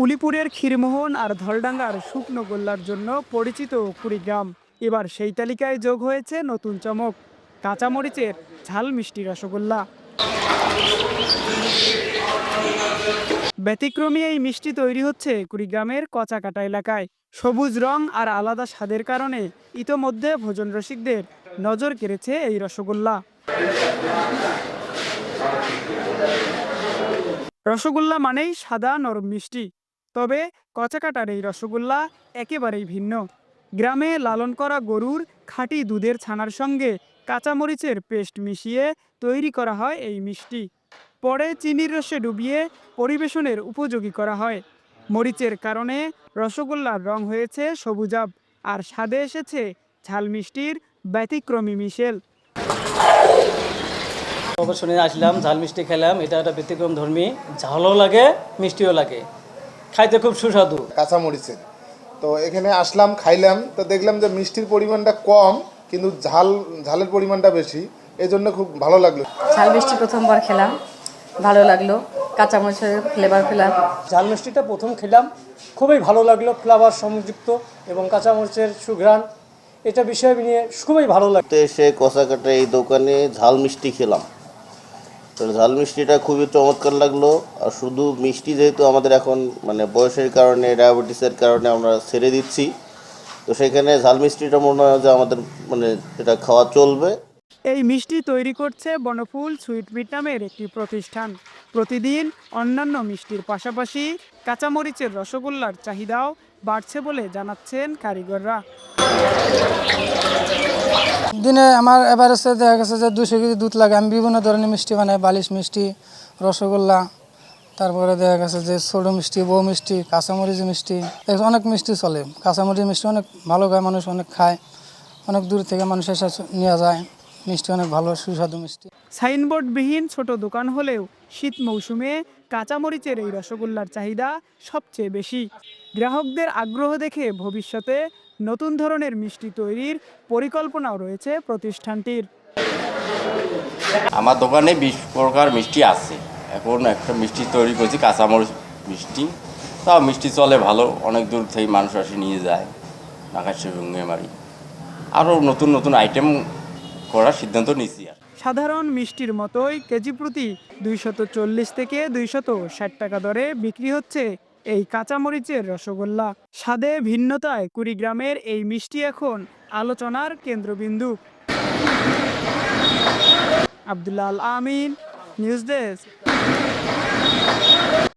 উলিপুরের ক্ষীরমোহন আর ধলডাঙ্গার শুকনো গোল্লার জন্য পরিচিত কুড়িগ্রাম। এবার সেই তালিকায় যোগ হয়েছে নতুন চমক, কাঁচামরিচের ঝাল মিষ্টি রসগোল্লা। ব্যতিক্রমী এই মিষ্টি তৈরি হচ্ছে কুড়িগ্রামের কচাকাটা এলাকায়। সবুজ রং আর আলাদা স্বাদের কারণে ইতোমধ্যে ভোজন রসিকদের নজর কেড়েছে এই রসগোল্লা। রসগোল্লা মানেই সাদা নরম মিষ্টি, তবে কচাকাটার এই রসগোল্লা একেবারেই ভিন্ন। গ্রামে লালন করা গরুর খাঁটি দুধের ছানার সঙ্গে কাঁচামরিচের পেস্ট মিশিয়ে তৈরি করা হয় এই মিষ্টি। পরে চিনির রসে ডুবিয়ে পরিবেশনের উপযোগী করা হয়। মরিচের কারণে রসগোল্লার রং হয়েছে সবুজাভ, আর স্বাদে এসেছে ঝাল মিষ্টির ব্যতিক্রমী মিশেল। শুনে আসলাম, ঝাল মিষ্টি খেলাম, এটা একটা ব্যতিক্রম ধর্মী, ঝালও লাগে মিষ্টিও লাগে, খাইতে খুব সুস্বাদু। কাঁচামরিচের তো এখানে আসলাম, খাইলাম, তো দেখলাম যে মিষ্টির পরিমাণটা কম কিন্তু ঝালের পরিমাণটা বেশি, এই জন্য খুব ভালো লাগলো। ঝাল মিষ্টি প্রথমবার খেলাম, ভালো লাগলো। কাঁচামরিচের ফ্লেভার পেলাম। ঝাল মিষ্টিটা প্রথম খেলাম, খুবই ভালো লাগলো, ফ্লেভার সংযুক্ত এবং কাঁচামরিচের সুঘ্রাণ, এটা বিষয় নিয়ে খুবই ভালো লাগতো। এসে কচাকাটা এই দোকানে ঝাল মিষ্টি খেলাম, তো ঝাল মিষ্টিটা খুবই চমৎকার লাগলো। আর শুধু মিষ্টি যেহেতু আমাদের এখন মানে বয়সের কারণে, ডায়াবেটিসের কারণে আমরা ছেড়ে দিচ্ছি, তো সেখানে ঝাল মিষ্টিটা মনে হয় যে আমাদের মানে এটা খাওয়া চলবে। এই মিষ্টি তৈরি করছে বনফুল সুইটমিট নামের একটি প্রতিষ্ঠান। প্রতিদিন অন্যান্য মিষ্টির পাশাপাশি কাঁচামরিচের রসগোল্লার চাহিদাও বাড়ছে বলে জানাচ্ছেন কারিগররা। দিনে আমার এভারেজে দেখা গেছে যে 200 কেজি দুধ লাগে। আমি বিভিন্ন ধরনের মিষ্টি বানাই, বালিশ মিষ্টি, রসগোল্লা, তারপরে দেখা গেছে যে ছোটো মিষ্টি, বউ মিষ্টি, কাঁচামরিচ মিষ্টি, অনেক মিষ্টি চলে। কাঁচামরিচ মিষ্টি অনেক ভালো খায় মানুষ, অনেক খায়, অনেক দূর থেকে মানুষ এসে নেওয়া যায়। মিষ্টি অনেক ভালো, সুস্বাদু মিষ্টি। সাইনবোর্ডবিহীন ছোট দোকান হলেও শীত মৌসুমে কাঁচামরিচের এই রসগোল্লার চাহিদা সবচেয়ে বেশি। গ্রাহকদের আগ্রহ দেখে ভবিষ্যতে নতুন ধরনের মিষ্টি তৈরির পরিকল্পনাও রয়েছে প্রতিষ্ঠানটির। আমার দোকানে 20 প্রকার মিষ্টি আছে। এখন একটা মিষ্টি তৈরি করছি, কাঁচামরিচ মিষ্টি। তাও মিষ্টি চলে ভালো, অনেক দূর থেকে মানুষ আসে নিয়ে যায়, আকাশে ভঙ্গে মারি। আরও নতুন নতুন আইটেম করার সিদ্ধান্ত নিয়েছি। সাধারণ মিষ্টির মতোই কেজি প্রতি 240 থেকে 260 টাকা দরে বিক্রি হচ্ছে এই কাঁচামরিচের রসগোল্লা। স্বাদে ভিন্নতায় কুড়িগ্রামের এই মিষ্টি এখন আলোচনার কেন্দ্রবিন্দু। আব্দুল্লাহ আল আমিন, নিউজ ডেস্ক,